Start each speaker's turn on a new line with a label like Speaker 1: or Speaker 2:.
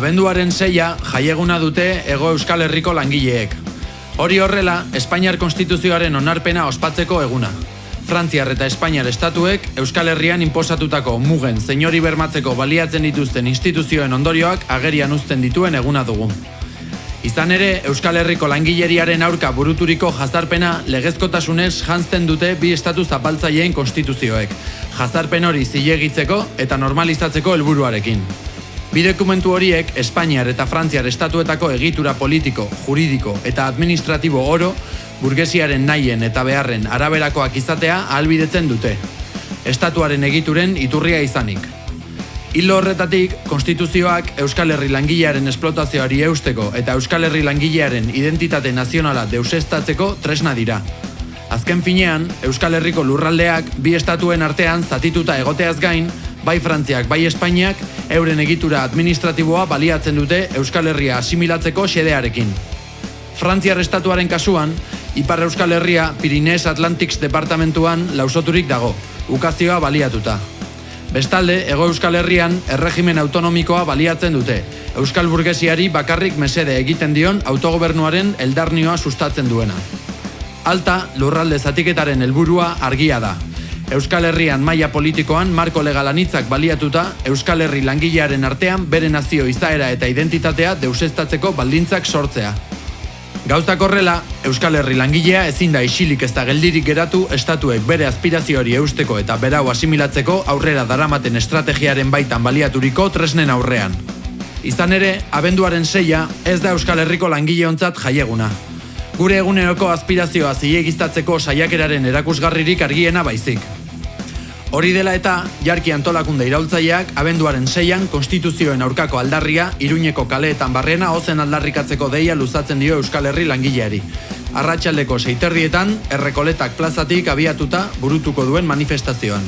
Speaker 1: Abenduaren 6a jaieguna dute Hego Euskal Herriko langileek. Hori horrela, Espainiar Konstituzioaren onarpena ospatzeko eguna. Frantziar eta Espainiar estatuek Euskal Herrian inposatutako mugen zein hori bermatzeko baliatzen dituzten instituzioen ondorioak agerian uzten dituen eguna dugu. Izan ere, Euskal Herriko langileriaren aurka buruturiko jazarpena legezkotasunez janzten dute bi estatu zapaltzaileen konstituzioek, jazarpen hori zilegitzeko eta normalizatzeko helburuarekin. Bi dokumentu horiek Espainiar eta Frantziar estatuetako egitura politiko, juridiko eta administratibo oro burgesiaren nahien eta beharren araberakoak izatea ahalbidetzen dute, estatuaren egituren iturria izanik. Ildo horretatik, konstituzioak Euskal Herri langilearen esplotazioari eusteko eta Euskal Herri langilearen identitate nazionala deuseztatzeko tresna dira. Azken finean, Euskal Herriko lurraldeak bi estatuen artean zatituta egoteaz gain, bai Frantziak, bai Espainiak, euren egitura administratiboa baliatzen dute Euskal Herria asimilatzeko xedearekin. Frantziar estatuaren kasuan, Ipar Euskal Herria Pyrenees Atlantics departamentuan lausoturik dago, ukazioa baliatuta. Bestalde, Hego Euskal Herrian erregimen autonomikoa baliatzen dute, Euskal burgesiari bakarrik mesede egiten dion autogobernuaren eldarnioa sustatzen duena. Alta, lurralde zatiketaren helburua argia da. Euskal Herrian maila politikoan marko legal anitzak baliatuta, Euskal Herri langilearen artean bere nazio izaera eta identitatea deuseztatzeko baldintzak sortzea. Gauzak horrela, Euskal Herri langilea ezin da isilik ez da geldirik geratu estatuek bere aspirazioari eusteko eta berau asimilatzeko aurrera daramaten estrategiaren baitan baliaturiko tresnen aurrean. Izan ere, abenduaren 6a ez da Euskal Herriko langileontzat jaieguna. Gure eguneroko aspirazioa zilegiztatzeko saiakeraren erakusgarririk argiena baizik. Hori dela eta, Jarki antolakunde iraultzaileak abenduaren 6an konstituzioen aurkako aldarria Iruñeko kaleetan barrena ozen aldarrikatzeko deia luzatzen dio Euskal Herri langileari. Arratsaldeko 6:30 Errekoletak plazatik abiatuta burutuko duen manifestazioan.